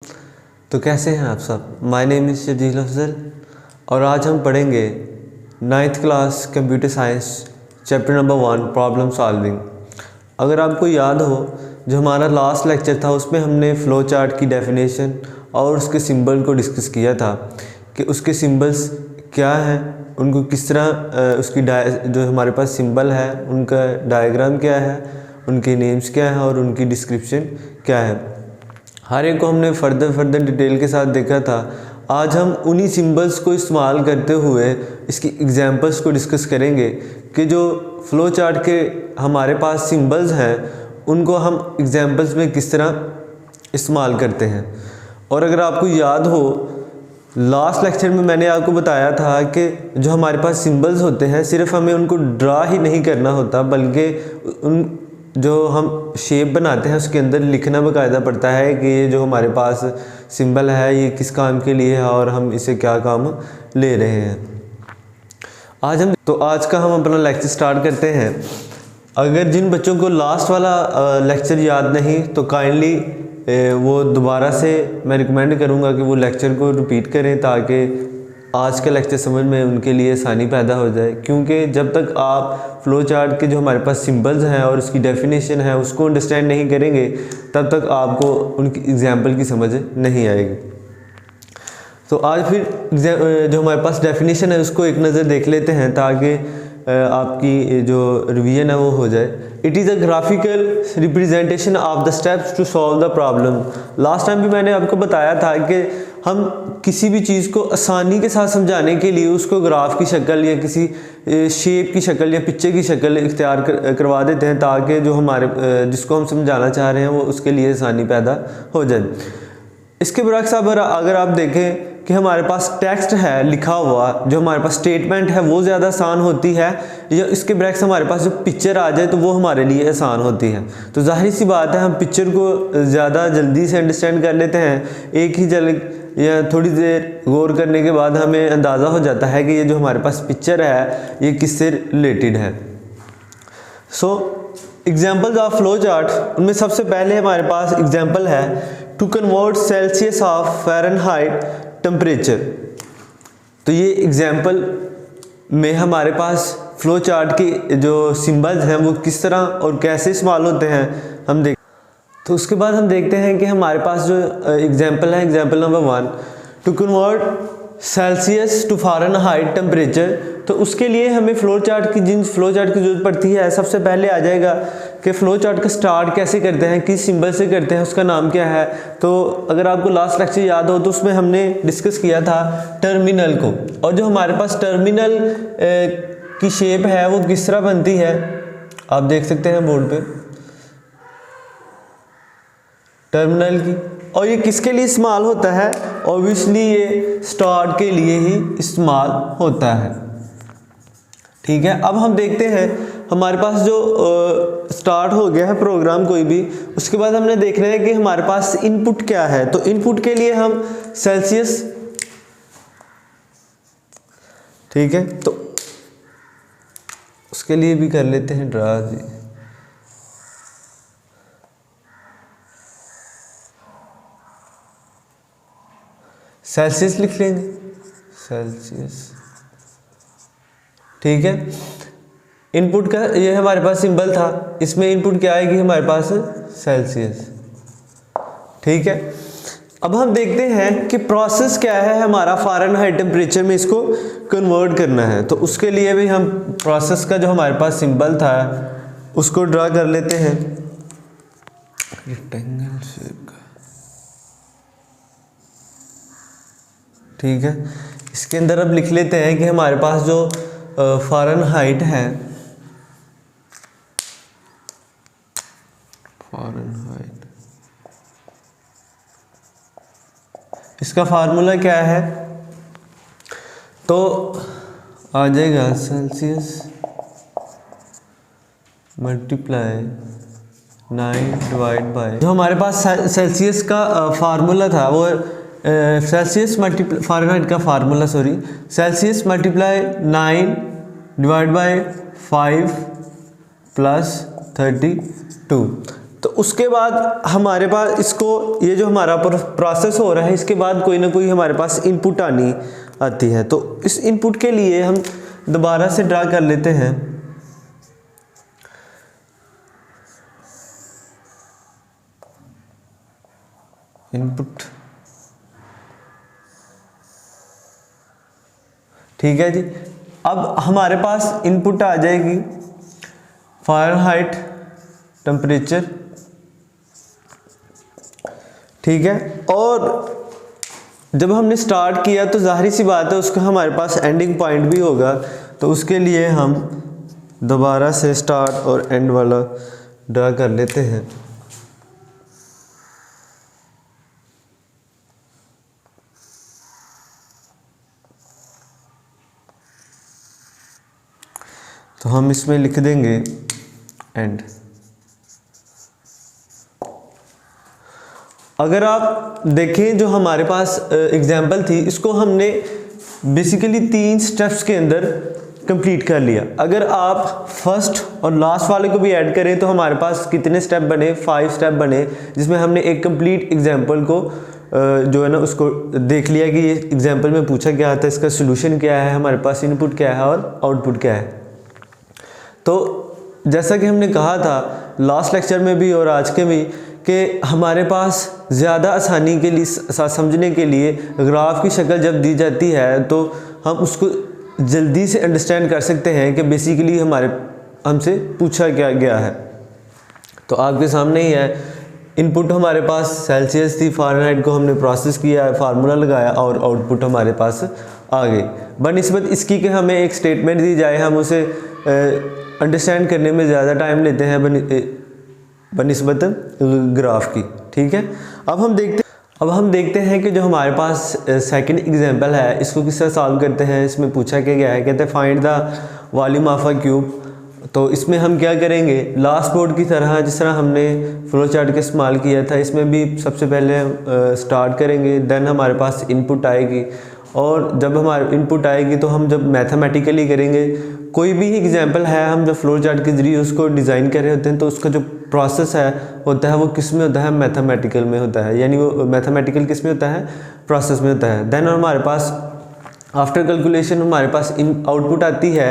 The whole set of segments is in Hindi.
तो कैसे हैं आप सब। My name is Sharjeel Afzal और आज हम पढ़ेंगे 9th class computer science chapter number 1 problem solving. अगर आपको याद हो, जो हमारा लास्ट लेक्चर था उसमें हमने फ़्लो चार्ट की डेफिनेशन और उसके सिंबल को डिस्कस किया था कि उसके सिंबल्स क्या हैं, उनको किस तरह उसकी जो हमारे पास सिंबल है उनका डायग्राम क्या है, उनके नेम्स क्या हैं और उनकी डिस्क्रिप्शन क्या है। हर एक को हमने फर्दर डिटेल के साथ देखा था। आज हम उन्हीं सिंबल्स को इस्तेमाल करते हुए इसकी एग्जांपल्स को डिस्कस करेंगे कि जो फ़्लो चार्ट के हमारे पास सिंबल्स हैं उनको हम एग्जांपल्स में किस तरह इस्तेमाल करते हैं। और अगर आपको याद हो, लास्ट लेक्चर में मैंने आपको बताया था कि जो हमारे पास सिंबल्स होते हैं सिर्फ हमें उनको ड्रा ही नहीं करना होता, बल्कि उन जो हम शेप बनाते हैं उसके अंदर लिखना बाकायदा पड़ता है कि ये जो हमारे पास सिंबल है ये किस काम के लिए है और हम इसे क्या काम ले रहे हैं। आज का हम अपना लेक्चर स्टार्ट करते हैं। अगर जिन बच्चों को लास्ट वाला लेक्चर याद नहीं तो काइंडली वो दोबारा से मैं रिकमेंड करूँगा कि वो लेक्चर को रिपीट करें ताकि आज का लेक्चर समझ में उनके लिए आसानी पैदा हो जाए। क्योंकि जब तक आप फ़्लो चार्ट के जो हमारे पास सिंबल्स हैं और उसकी डेफिनेशन है उसको अंडरस्टैंड नहीं करेंगे तब तक आपको उनकी एग्जांपल की समझ नहीं आएगी। तो आज फिर जो हमारे पास डेफिनेशन है उसको एक नज़र देख लेते हैं ताकि आपकी जो रिवीजन है वो हो जाए। It is a graphical representation of the steps to solve the problem. Last time भी मैंने आपको बताया था कि हम किसी भी चीज़ को आसानी के साथ समझाने के लिए उसको ग्राफ की शक्ल या किसी शेप की शक्ल या पिक्चर की शक्ल इख्तियार करवा देते हैं ताकि जो हमारे जिसको हम समझाना चाह रहे हैं वो उसके लिए आसानी पैदा हो जाए। इसके बरक्स अगर आप देखें कि हमारे पास टेक्स्ट है लिखा हुआ, जो हमारे पास स्टेटमेंट है वो ज़्यादा आसान होती है, या इसके बरक्स हमारे पास जो पिक्चर आ जाए तो वो हमारे लिए आसान होती है। तो जाहिर सी बात है हम पिक्चर को ज़्यादा जल्दी से अंडरस्टैंड कर लेते हैं। एक ही झलक या थोड़ी देर गौर करने के बाद हमें अंदाज़ा हो जाता है कि ये जो हमारे पास पिक्चर है ये किससे रिलेटेड है। So examples of flow chart, उनमें सबसे पहले हमारे पास एग्जाम्पल है to convert Celsius of Fahrenheit temperature. तो ये एग्जाम्पल में हमारे पास फ़्लो चार्ट के जो सिंबल्स हैं वो किस तरह और कैसे इस्तेमाल होते हैं हम देख। तो उसके बाद हम देखते हैं कि हमारे पास जो एग्जाम्पल है, example number 1 to convert Celsius to Fahrenheit temperature. तो उसके लिए हमें फ़्लो चार्ट की ज़रूरत पड़ती है। सबसे पहले आ जाएगा कि फ़्लो चार्ट का स्टार्ट कैसे करते हैं, किस सिंबल से करते हैं, उसका नाम क्या है। तो अगर आपको लास्ट लेक्चर याद हो तो उसमें हमने डिस्कस किया था टर्मिनल को, और जो हमारे पास टर्मिनल की शेप है वो किस तरह बनती है आप देख सकते हैं बोर्ड पे, टर्मिनल की। और ये किसके लिए इस्तेमाल होता है? ऑब्वियसली ये स्टार्ट के लिए ही इस्तेमाल होता है। ठीक है, अब हम देखते हैं हमारे पास जो स्टार्ट हो गया है प्रोग्राम कोई भी, उसके बाद हमने देखना है कि हमारे पास इनपुट क्या है। तो इनपुट के लिए हम सेल्सियस, ठीक है, तो उसके लिए भी कर लेते हैं ड्रा जी। सेल्सियस लिख लेंगे, सेल्सियस, ठीक है। इनपुट का ये हमारे पास सिंबल था, इसमें इनपुट क्या आएगी हमारे पास सेल्सियस, ठीक है। अब हम देखते हैं कि प्रोसेस क्या है हमारा फ़ारेनहाइट टेम्परेचर में इसको कन्वर्ट करना है। तो उसके लिए भी हम प्रोसेस का जो हमारे पास सिंबल था उसको ड्रा कर लेते हैं रेक्टेंगल शेप का, ठीक है। इसके अंदर अब लिख लेते हैं कि हमारे पास जो फ़ारेनहाइट है, फ़ारेनहाइट, इसका फार्मूला क्या है? तो आ जाएगा सेल्सियस मल्टीप्लाई 9 डिवाइड बाय, जो हमारे पास सेल्सियस का फार्मूला था वो सेल्सियस मल्टीप्लाई फ़ारेनहाइट का formula Celsius multiply 9 divide by 5 plus 32। तो उसके बाद हमारे पास इसको, ये जो हमारा प्रोसेस हो रहा है, इसके बाद कोई ना कोई हमारे पास इनपुट आती है। तो इस इनपुट के लिए हम दोबारा से ड्रा कर लेते हैं। इनपुट, ठीक है जी। अब हमारे पास इनपुट आ जाएगी फ़ारेनहाइट टेम्परेचर, ठीक है। और जब हमने स्टार्ट किया तो जाहिर सी बात है उसका हमारे पास एंडिंग पॉइंट भी होगा, तो उसके लिए हम दोबारा से स्टार्ट और एंड वाला ड्रा कर लेते हैं। तो हम इसमें लिख देंगे एंड। अगर आप देखें जो हमारे पास एग्जाम्पल थी, इसको हमने बेसिकली 3 स्टेप्स के अंदर कंप्लीट कर लिया। अगर आप फर्स्ट और लास्ट वाले को भी ऐड करें तो हमारे पास कितने स्टेप बने, 5 स्टेप बने, जिसमें हमने एक कंप्लीट एग्जाम्पल को जो है ना उसको देख लिया कि ये एग्जाम्पल में पूछा क्या था, इसका सोल्यूशन क्या है, हमारे पास इनपुट क्या है और आउटपुट क्या है। तो जैसा कि हमने कहा था लास्ट लेक्चर में भी और आज के भी, कि हमारे पास ज़्यादा आसानी के लिए समझने के लिए ग्राफ की शक्ल जब दी जाती है तो हम उसको जल्दी से अंडरस्टैंड कर सकते हैं कि बेसिकली हमसे पूछा क्या गया है। तो आपके सामने ही है, इनपुट हमारे पास सेल्सियस थी, फ़ारेनहाइट को हमने प्रोसेस किया, फार्मूला लगाया और आउटपुट हमारे पास आ गई। बनिस्बत इसकी कि हमें एक स्टेटमेंट दी जाए, हम उसे अंडरस्टैंड करने में ज़्यादा टाइम लेते हैं बनिस्बत ग्राफ की, ठीक है। अब हम देखते हैं कि जो हमारे पास सेकंड एग्जांपल है, इसको किस तरह सॉल्व करते हैं। इसमें पूछा क्या गया है, कहते हैं find the volume of a cube. तो इसमें हम क्या करेंगे, लास्ट बोर्ड की तरह जिस तरह हमने फ्लो चार्ट का इस्तेमाल किया था, इसमें भी सबसे पहले स्टार्ट करेंगे, देन हमारे पास इनपुट आएगी, और जब हमारे इनपुट आएगी तो हम जब मैथमेटिकली करेंगे, कोई भी एग्जांपल है हम जब फ्लो चार्ट के ज़रिए उसको डिज़ाइन कर रहे होते हैं तो उसका जो प्रोसेस होता है वो किस में होता है, मैथमेटिकल में होता है। यानी वो मैथमेटिकल किस में होता है, प्रोसेस में होता है। देन हमारे पास आफ्टर कैलकुलेशन हमारे पास आउटपुट आती है,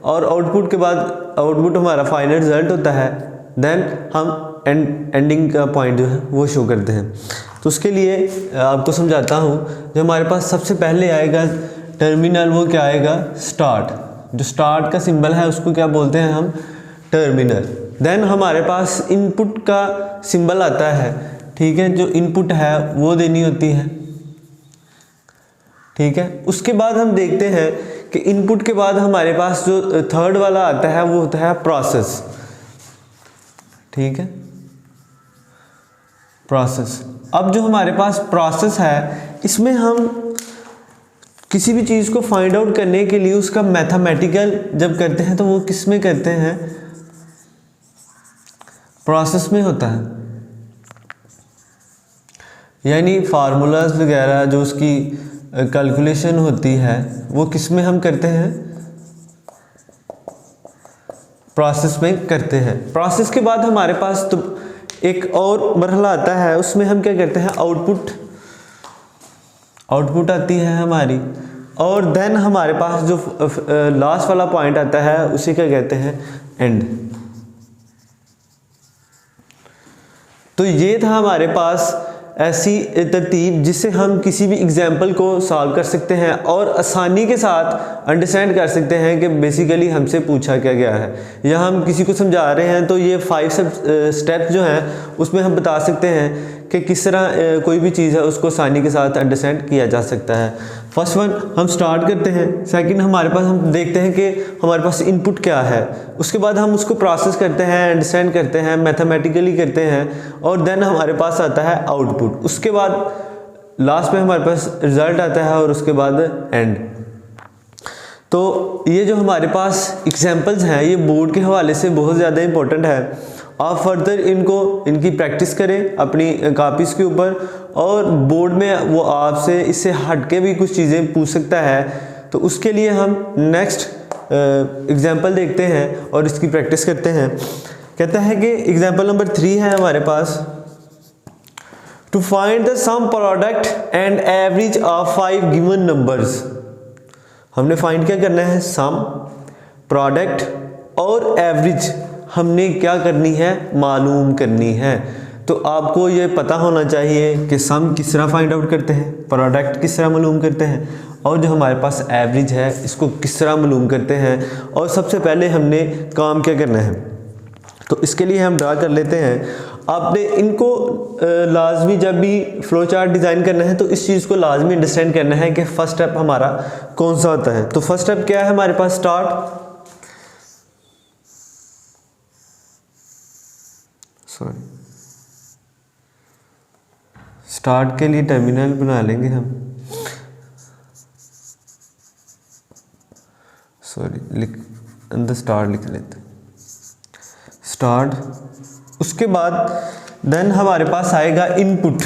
और आउटपुट के बाद आउटपुट हमारा फाइनल रिजल्ट होता है। देन हम एंडिंग का पॉइंट जो है वो शो करते हैं। तो उसके लिए आपको समझाता हूँ, जो हमारे पास सबसे पहले आएगा टर्मिनल, वो क्या आएगा, स्टार्ट। जो स्टार्ट का सिंबल है उसको क्या बोलते हैं हम, टर्मिनल। देन हमारे पास इनपुट का सिंबल आता है, ठीक है, जो इनपुट है वो देनी होती है, ठीक है। उसके बाद हम देखते हैं कि इनपुट के बाद हमारे पास जो थर्ड वाला आता है वो होता है प्रोसेस, ठीक है, प्रोसेस। अब जो हमारे पास प्रोसेस है, इसमें हम किसी भी चीज़ को फाइंड आउट करने के लिए उसका मैथमेटिकल जब करते हैं तो वो किस में करते हैं, प्रोसेस में होता है। यानी फार्मूलाज वगैरह जो उसकी कैलकुलेशन होती है वो किस में हम करते हैं, प्रोसेस में करते हैं। प्रोसेस के बाद हमारे पास तो एक और मरहला आता है, उसमें हम क्या करते हैं, आउटपुट आती है हमारी, और देन हमारे पास जो लास्ट वाला पॉइंट आता है उसे क्या कहते हैं, एंड। तो ये था हमारे पास ऐसी तरतीब जिससे हम किसी भी एग्जाम्पल को सॉल्व कर सकते हैं और आसानी के साथ अंडरस्टैंड कर सकते हैं कि बेसिकली हमसे पूछा क्या गया है। या हम किसी को समझा रहे हैं तो ये 5 स्टेप्स जो हैं उसमें हम बता सकते हैं कि किस तरह कोई भी चीज़ है उसको आसानी के साथ अंडरस्टैंड किया जा सकता है। फर्स्ट वन हम स्टार्ट करते हैं, सेकंड हमारे पास हम देखते हैं कि हमारे पास इनपुट क्या है, उसके बाद हम उसको प्रोसेस करते हैं, अंडरस्टैंड करते हैं, मैथमेटिकली करते हैं, और देन हमारे पास आता है आउटपुट। उसके बाद लास्ट में हमारे पास रिजल्ट आता है और उसके बाद एंड। तो ये जो हमारे पास एग्जाम्पल्स हैं ये बोर्ड के हवाले से बहुत ज़्यादा इंपॉर्टेंट है। आप फर्दर इनकी प्रैक्टिस करें अपनी कापीज़ के ऊपर, और बोर्ड में वो आपसे इससे हट के भी कुछ चीज़ें पूछ सकता है। तो उसके लिए हम नेक्स्ट एग्जाम्पल देखते हैं और इसकी प्रैक्टिस करते हैं। कहता है कि एग्जाम्पल नंबर 3 है हमारे पास, to find the sum product and average of 5 given numbers. हमने फाइंड क्या करना है, सम, प्रोडक्ट और एवरेज हमने क्या करनी है, मालूम करनी है। तो आपको ये पता होना चाहिए कि सम किस तरह फाइंड आउट करते हैं, प्रोडक्ट किस तरह मालूम करते हैं, और जो हमारे पास एवरेज है इसको किस तरह मालूम करते हैं। और सबसे पहले हमने काम क्या करना है, तो इसके लिए हम ड्रा कर लेते हैं। आपने इनको लाजमी जब भी फ्लो चार्ट डिज़ाइन करना है तो इस चीज़ को लाजमी अंडरस्टैंड करना है कि फर्स्ट स्टेप हमारा कौन सा होता है। तो फर्स्ट स्टेप क्या है हमारे पास, स्टार्ट के लिए टर्मिनल बना लेंगे हम, अंदर स्टार्ट लिख लेते हैं, स्टार्ट। उसके बाद देन हमारे पास आएगा इनपुट,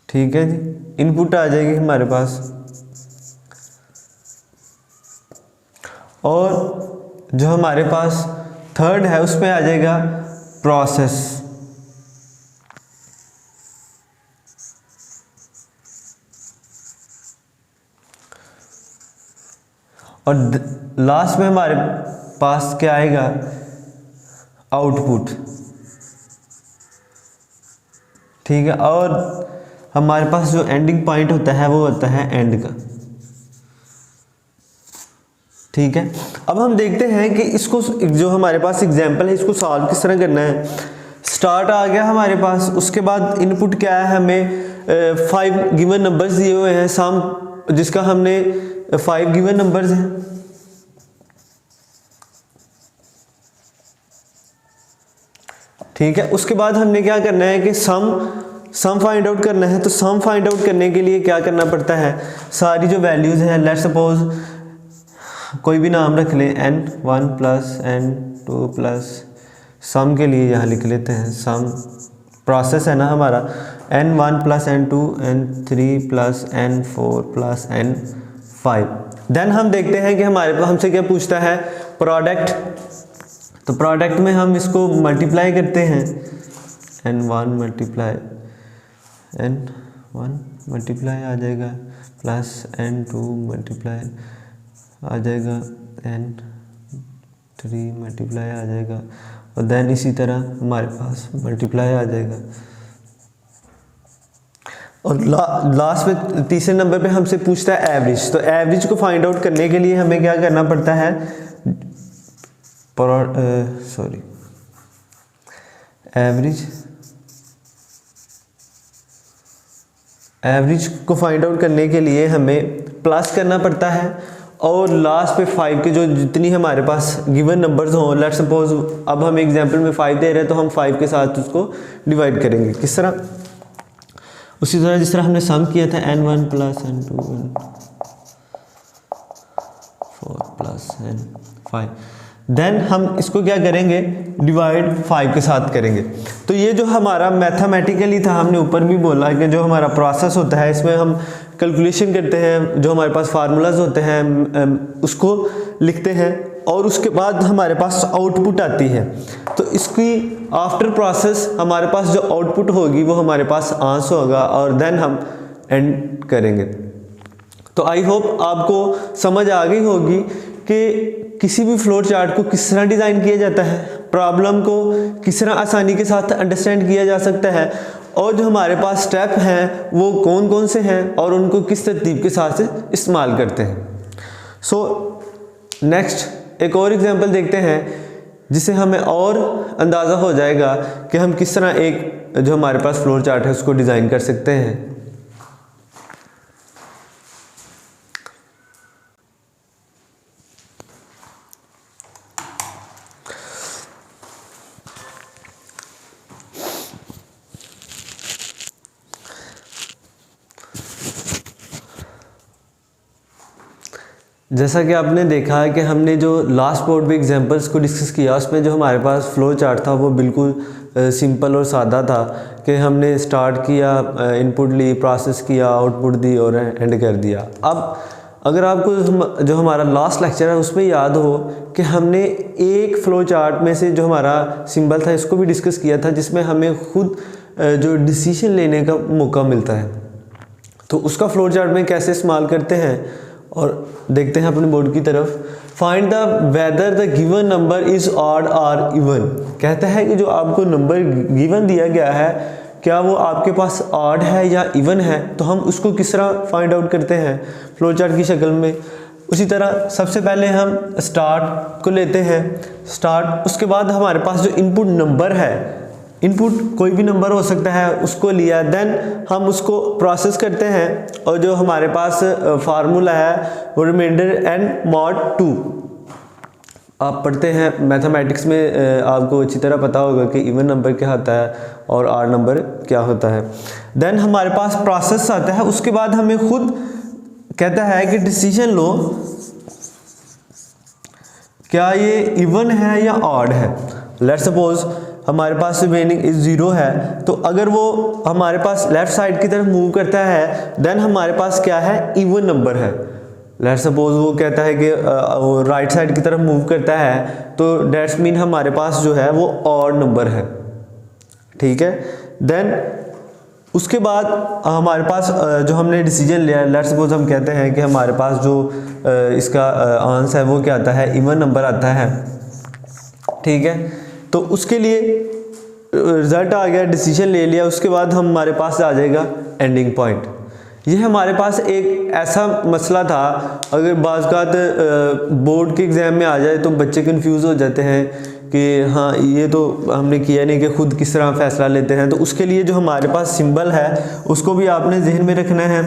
ठीक है जी, इनपुट आ जाएगी हमारे पास। और जो हमारे पास थर्ड है उसमें आ जाएगा प्रोसेस। और लास्ट में हमारे पास क्या आएगा, आउटपुट, ठीक है। और हमारे पास जो एंडिंग पॉइंट होता है वो होता है एंड का, ठीक है। अब हम देखते हैं कि इसको, जो हमारे पास एग्जांपल है इसको सॉल्व किस तरह करना है। स्टार्ट आ गया हमारे पास, उसके बाद इनपुट क्या है, हमें 5 गिवन नंबर्स दिए हुए हैं, सम जिसका हमने 5 गिवन नंबर्स हैं, ठीक है। उसके बाद हमने क्या करना है कि सम फाइंड आउट करना है। तो सम फाइंड आउट करने के लिए क्या करना पड़ता है, सारी जो वैल्यूज़ हैं, लेट्स सपोज कोई भी नाम रख लें, n1 प्लस n2 प्लस, सम के लिए यहाँ लिख लेते हैं सम, प्रोसेस है ना हमारा, n1 plus n2 n3 plus n4 plus n5। Then हम देखते हैं कि हमारे पास हमसे क्या पूछता है, प्रोडक्ट। तो प्रोडक्ट में हम इसको मल्टीप्लाई करते हैं, n1 मल्टीप्लाई n1 मल्टीप्लाई आ जाएगा प्लस n2 मल्टीप्लाई आ जाएगा, n3 मल्टीप्लाई आ जाएगा, और देन इसी तरह हमारे पास मल्टीप्लाई आ जाएगा। और लास्ट में तीसरे नंबर पे हमसे पूछता है एवरेज। तो एवरेज को फाइंड आउट करने के लिए हमें क्या करना पड़ता है, एवरेज को फाइंड आउट करने के लिए हमें प्लस करना पड़ता है, और लास्ट पे 5 के जो जितनी हमारे पास गिवन नंबर्स हों, लेट्स सपोज अब हम एग्जांपल में 5 दे रहे हैं तो हम 5 के साथ उसको डिवाइड करेंगे। किस तरह, उसी तरह जिस तरह हमने सम किया था, n1 plus n2 4 plus n5। Then हम इसको क्या करेंगे, डिवाइड 5 के साथ करेंगे। तो ये जो हमारा मैथमेटिकली था, हमने ऊपर भी बोला कि जो हमारा प्रोसेस होता है इसमें हम कैलकुलेशन करते हैं, जो हमारे पास फार्मूलाज होते हैं उसको लिखते हैं, और उसके बाद हमारे पास आउटपुट आती है। तो इसकी आफ्टर प्रोसेस हमारे पास जो आउटपुट होगी वो हमारे पास आंसर होगा, और देन हम एंड करेंगे। तो आई होप आपको समझ आ गई होगी कि किसी भी फ्लोर चार्ट को किस तरह डिज़ाइन किया जाता है, प्रॉब्लम को किस तरह आसानी के साथ अंडरस्टैंड किया जा सकता है, और जो हमारे पास स्टेप हैं वो कौन कौन से हैं और उनको किस तरतीब के साथ इस्तेमाल करते हैं। सो नेक्स्ट एक और एग्जांपल देखते हैं जिससे हमें और अंदाज़ा हो जाएगा कि हम किस तरह एक जो हमारे पास फ्लोर चार्ट है उसको डिज़ाइन कर सकते हैं। जैसा कि आपने देखा है कि हमने जो लास्ट बोर्ड पे एग्जांपल्स को डिस्कस किया उसमें जो हमारे पास फ्लो चार्ट था वो बिल्कुल सिंपल और सादा था कि हमने स्टार्ट किया, इनपुट ली, प्रोसेस किया, आउटपुट दी और एंड कर दिया। अब अगर आपको जो हमारा लास्ट लेक्चर है उसमें याद हो कि हमने एक फ़्लो चार्ट में से जो हमारा सिंबल था इसको भी डिस्कस किया था, जिसमें हमें खुद जो डिसीजन लेने का मौका मिलता है। तो उसका फ़्लो चार्ट में कैसे इस्तेमाल करते हैं और देखते हैं अपने बोर्ड की तरफ। Find the whether the given number is odd और इवन। कहता है कि जो आपको नंबर गिवन दिया गया है क्या वो आपके पास ऑड है या इवन है, तो हम उसको किस तरह फाइंड आउट करते हैं फ्लो चार्ट की शक्ल में। उसी तरह सबसे पहले हम स्टार्ट को लेते हैं, स्टार्ट, उसके बाद हमारे पास जो इनपुट नंबर है, इनपुट कोई भी नंबर हो सकता है, उसको लिया, देन हम उसको प्रोसेस करते हैं और जो हमारे पास फार्मूला है वो रिमाइंडर n mod 2। आप पढ़ते हैं मैथमेटिक्स में, आपको अच्छी तरह पता होगा कि इवन नंबर क्या होता है और ऑड नंबर क्या होता है। देन हमारे पास प्रोसेस आता है, उसके बाद हमें खुद कहता है कि डिसीजन लो क्या ये इवन है या ऑड है। लेट्स सपोज हमारे पास रिमेनिंग इज 0 है, तो अगर वो हमारे पास लेफ्ट साइड की तरफ मूव करता है देन हमारे पास क्या है, इवन नंबर है। लेट्स सपोज वो कहता है कि वो राइट साइड की तरफ मूव करता है, तो डेट्स मीन हमारे पास जो है वो ऑड नंबर है, ठीक है। देन उसके बाद हमारे पास जो हमने डिसीजन लिया, लेट्स सपोज हम कहते हैं कि हमारे पास जो इसका आंसर है वो क्या आता है, इवन नंबर आता है, ठीक है। तो उसके लिए रिज़ल्ट आ गया, डिसीजन ले लिया, उसके बाद हमारे पास आ जाएगा एंडिंग पॉइंट। ये हमारे पास एक ऐसा मसला था, अगर बाज़ात बोर्ड के एग्ज़ाम में आ जाए तो बच्चे कंफ्यूज हो जाते हैं कि हाँ ये तो हमने किया नहीं कि खुद किस तरह फ़ैसला लेते हैं। तो उसके लिए जो हमारे पास सिंबल है उसको भी आपने जहन में रखना है,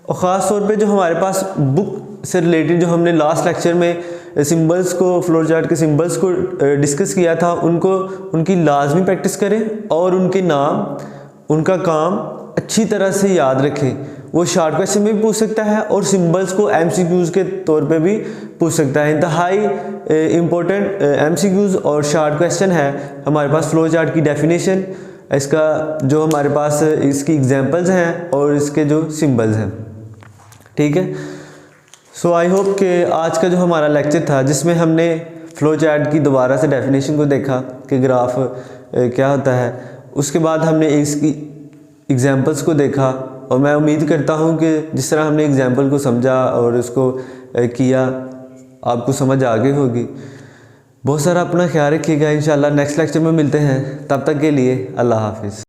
और ख़ास तौर पे जो हमारे पास बुक से रिलेटेड जो हमने लास्ट लेक्चर में सिंबल्स को, फ्लोर चार्ट के सिंबल्स को डिस्कस किया था, उनकी लाजमी प्रैक्टिस करें और उनके नाम, उनका काम अच्छी तरह से याद रखें। वो शॉर्ट क्वेश्चन में भी पूछ सकता है और सिंबल्स को एमसीक्यूज़ के तौर पे भी पूछ सकता है। इंतहाई इम्पोर्टेंट एमसीक्यूज़ और शॉर्ट क्वेश्चन है हमारे पास फ्लो चार्ट की डेफिनेशन, इसका जो हमारे पास इसकी एग्जांपल्स हैं और इसके जो सिंबल्स हैं, ठीक है। सो आई होप कि आज का जो हमारा लेक्चर था जिसमें हमने फ्लो चार्ट की दोबारा से डेफिनेशन को देखा कि ग्राफ क्या होता है, उसके बाद हमने इसकी एग्जांपल्स को देखा, और मैं उम्मीद करता हूं कि जिस तरह हमने एग्जांपल को समझा और उसको किया आपको समझ आ गई होगी। बहुत सारा अपना ख्याल रखिएगा, इंशाल्लाह नेक्स्ट लेक्चर में मिलते हैं, तब तक के लिए अल्लाह हाफिज़।